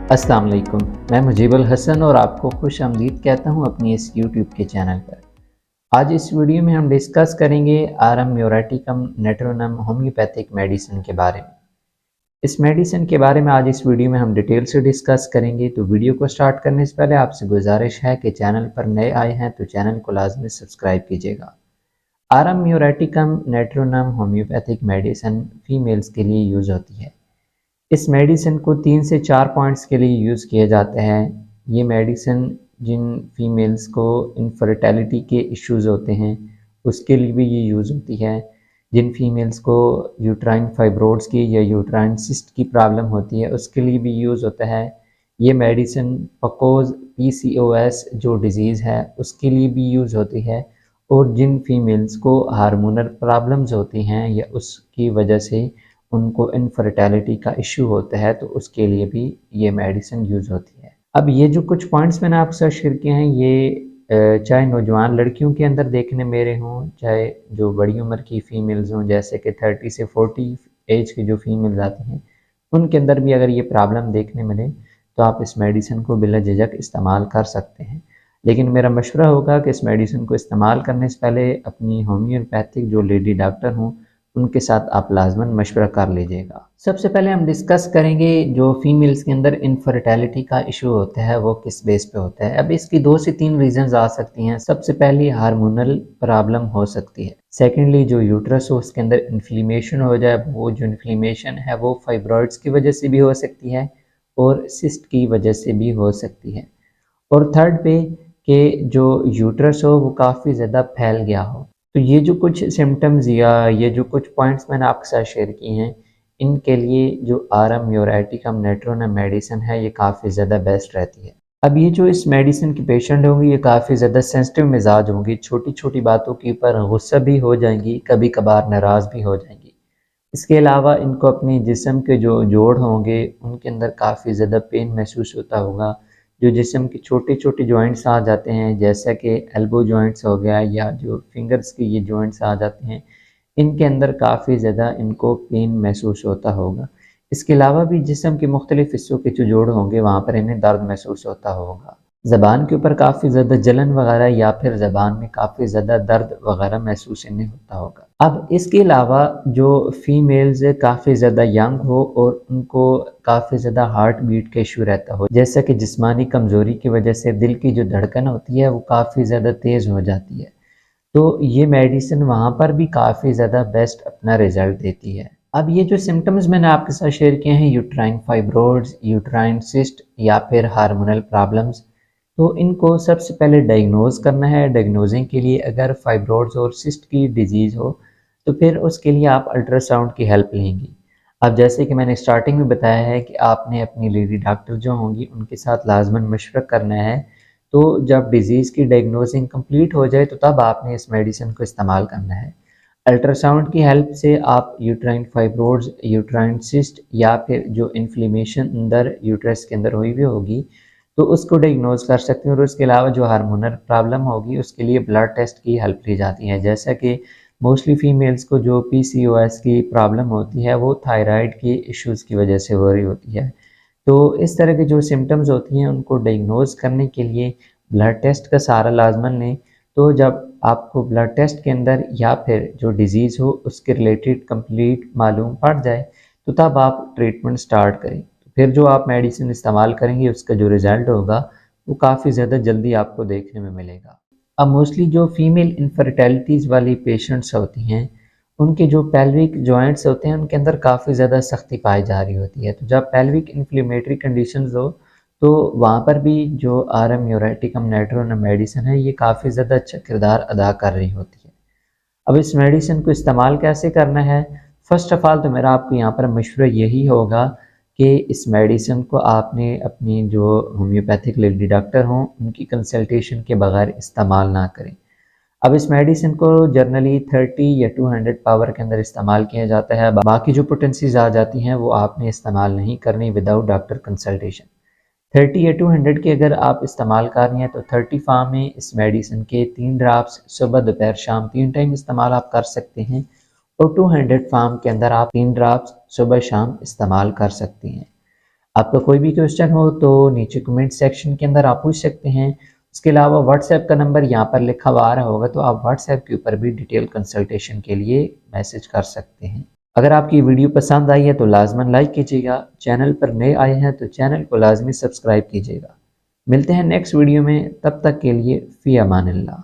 अस्सलाम वालेकुम। मैं मुजीबुल हसन और आपको खुश आमदीद कहता हूँ अपनी इस यूट्यूब के चैनल पर। आज इस वीडियो में हम डिस्कस करेंगे आरएम म्यूरेटिकम नेट्रोनम होम्योपैथिक मेडिसिन के बारे में। इस मेडिसिन के बारे में आज इस वीडियो में हम डिटेल से डिस्कस करेंगे। तो वीडियो को स्टार्ट करने से पहले आपसे गुजारिश है कि चैनल पर नए आए हैं तो चैनल को लाजमी सब्सक्राइब कीजिएगा। आरएम म्यूरेटिकम नेट्रोनम होम्योपैथिक मेडिसिन फीमेल्स के लिए यूज़ होती है। इस मेडिसिन को 3 से 4 पॉइंट्स के लिए यूज़ किया जाता है। ये मेडिसिन जिन फीमेल्स को इनफर्टिलिटी के इश्यूज़ होते हैं उसके लिए भी ये यूज़ होती है। जिन फीमेल्स को यूट्राइन फाइब्रोइड्स की या यूट्राइन सिस्ट की प्रॉब्लम होती है उसके लिए भी यूज़ होता है। ये मेडिसिन पकोज पीसीओएस जो डिज़ीज़ है उसके लिए भी यूज़ होती है। और जिन फीमेल्स को हार्मोनल प्रॉब्लम्स होती हैं या उसकी वजह से उनको इनफर्टिलिटी का इश्यू होता है तो उसके लिए भी ये मेडिसिन यूज़ होती है। अब ये जो कुछ पॉइंट्स मैंने आपके साथ शेयर किए हैं ये चाहे नौजवान लड़कियों के अंदर देखने मेरे हों, चाहे जो बड़ी उम्र की फ़ीमेल्स हों जैसे कि 30 से 40 एज की जो फ़ीमेल्स आती हैं उनके अंदर भी अगर ये प्रॉब्लम देखने मिले तो आप इस मेडिसिन को बिला झिझक इस्तेमाल कर सकते हैं। लेकिन मेरा मशवरा होगा कि इस मेडिसिन को इस्तेमाल करने से पहले अपनी होम्योपैथिक जो लेडी डॉक्टर हों उनके साथ आप लाजमन मशवरा कर लीजिएगा। सबसे पहले हम डिस्कस करेंगे जो फीमेल्स के अंदर इनफर्टिलिटी का इशू होता है वो किस बेस पे होता है। अब इसकी 2 से 3 रीजंस आ सकती हैं। सबसे पहली हार्मोनल प्रॉब्लम हो सकती है। सेकेंडली जो यूट्रस हो उसके अंदर इन्फ्लेमेशन हो जाए, वो जो इन्फ्लेमेशन है वो फाइब्रॉइड्स की वजह से भी हो सकती है और सिस्ट की वजह से भी हो सकती है। और थर्ड पे कि जो यूट्रस हो वो काफ़ी ज़्यादा फैल गया हो। तो ये जो कुछ सिम्टम्स या ये जो कुछ पॉइंट्स मैंने आपके साथ शेयर किए हैं इनके लिए जो आरएम म्यूरेटिकम नेट्रोनम मेडिसिन है ये काफ़ी ज़्यादा बेस्ट रहती है। अब ये जो इस मेडिसिन के पेशेंट होंगे ये काफ़ी ज़्यादा सेंसिटिव मिजाज होंगी, छोटी छोटी बातों के ऊपर गुस्सा भी हो जाएंगी, कभी कभार नाराज़ भी हो जाएंगी। इसके अलावा इनको अपने जिस्म के जो जोड़ होंगे उनके अंदर काफ़ी ज़्यादा पेन महसूस होता होगा। जो जिस्म के छोटे छोटे जॉइंट्स आ जाते हैं जैसा कि एल्बो जॉइंट्स हो गया या जो फिंगर्स के ये जॉइंट्स आ जाते हैं इनके अंदर काफ़ी ज़्यादा इनको पेन महसूस होता होगा। इसके अलावा भी जिस्म के मुख्तलिफ हिस्सों के जो जोड़ होंगे वहाँ पर इन्हें दर्द महसूस होता होगा। ज़बान के ऊपर काफ़ी ज़्यादा जलन वगैरह या फिर ज़बान में काफ़ी ज़्यादा दर्द वगैरह महसूस इन्हें होता होगा। अब इसके अलावा जो फीमेल्स काफ़ी ज़्यादा यंग हो और उनको काफ़ी ज़्यादा हार्ट बीट का इशू रहता हो, जैसा कि जिस्मानी कमज़ोरी की वजह से दिल की जो धड़कन होती है वो काफ़ी ज़्यादा तेज़ हो जाती है, तो ये मेडिसिन वहाँ पर भी काफ़ी ज़्यादा बेस्ट अपना रिज़ल्ट देती है। अब ये जो सिम्टम्स मैंने आपके साथ शेयर किए हैं यूट्राइन फाइब्रोइड्स, यूट्राइन सिस्ट या फिर हार्मोनल प्रॉब्लम्स, तो इनको सबसे पहले डायग्नोज़ करना है। डायग्नोजिंग के लिए अगर फाइब्रोइड्स और सिस्ट की डिजीज़ हो तो फिर उसके लिए आप अल्ट्रासाउंड की हेल्प लेंगी। अब जैसे कि मैंने स्टार्टिंग में बताया है कि आपने अपनी लेडी डॉक्टर जो होंगी उनके साथ लाजमन मशवरा करना है। तो जब डिज़ीज़ की डायग्नोसिंग कंप्लीट हो जाए तो तब आपने इस मेडिसिन को इस्तेमाल करना है। अल्ट्रासाउंड की हेल्प से आप यूट्राइन फाइब्रोइड्स, यूट्राइन सिस्ट या फिर जो इन्फ्लेमेशन अंदर यूट्रस के अंदर हुई हुई होगी तो उसको डायग्नोज कर सकते हैं। और उसके अलावा जो हार्मोनल प्रॉब्लम होगी उसके लिए ब्लड टेस्ट की हेल्प ली जाती है। जैसा कि मोस्टली फीमेल्स को जो पीसीओएस की प्रॉब्लम होती है वो थायराइड के इश्यूज़ की वजह से हो रही होती है। तो इस तरह की जो सिम्टम्स होती हैं उनको डायग्नोज करने के लिए ब्लड टेस्ट का सहारा लाजमन लें। तो जब आपको ब्लड टेस्ट के अंदर या फिर जो डिज़ीज़ हो उसके रिलेटेड कंप्लीट मालूम पड़ जाए तो तब आप ट्रीटमेंट स्टार्ट करें। तो फिर जो आप मेडिसिन इस्तेमाल करेंगे उसका जो रिज़ल्ट होगा वो काफ़ी ज़्यादा जल्दी आपको देखने में मिलेगा। अब मोस्टली जो फीमेल इनफर्टिलिटीज़ वाली पेशेंट्स होती हैं उनके जो पेल्विक जॉइंट्स होते हैं उनके अंदर काफ़ी ज़्यादा सख्ती पाई जा रही होती है। तो जब पेल्विक इन्फ्लेमेटरी कंडीशंस हो तो वहाँ पर भी जो आरएम म्यूरेटिकम नेट्रोनम मेडिसिन है ये काफ़ी ज़्यादा अच्छा किरदार अदा कर रही होती है। अब इस मेडिसिन को इस्तेमाल कैसे करना है? फ़र्स्ट ऑफ़ ऑल तो मेरा आपको यहाँ पर मशवरा यही होगा कि इस मेडिसिन को आपने अपनी जो होम्योपैथिक लेडी डॉक्टर हों उनकी कंसल्टेशन के बगैर इस्तेमाल ना करें। अब इस मेडिसिन को जनरली 30 या 200 पावर के अंदर इस्तेमाल किया जाता है। बाकी जो पोटेंसीज आ जाती हैं वो आपने इस्तेमाल नहीं करनी विदाउट डॉक्टर कंसल्टेशन। 30 या 200 की अगर आप इस्तेमाल कर रही हैं तो 30 फार्म में इस मेडिसिन के 3 ड्राप्स सुबह दोपहर शाम 3 टाइम इस्तेमाल आप कर सकते हैं। और 200 फार्म के अंदर आप 3 ड्राप्स सुबह शाम इस्तेमाल कर सकती हैं। आपका कोई भी क्वेश्चन हो तो नीचे कमेंट सेक्शन के अंदर आप पूछ सकते हैं। उसके अलावा व्हाट्सएप का नंबर यहाँ पर लिखा हुआ आ रहा होगा, तो आप व्हाट्सएप के ऊपर भी डिटेल कंसल्टेशन के लिए मैसेज कर सकते हैं। अगर आपकी वीडियो पसंद आई है तो लाजमन लाइक कीजिएगा। चैनल पर नए आए हैं तो चैनल को लाजमी सब्सक्राइब कीजिएगा। मिलते हैं नेक्स्ट वीडियो में, तब तक के लिए फ़ी अमानिल्लाह।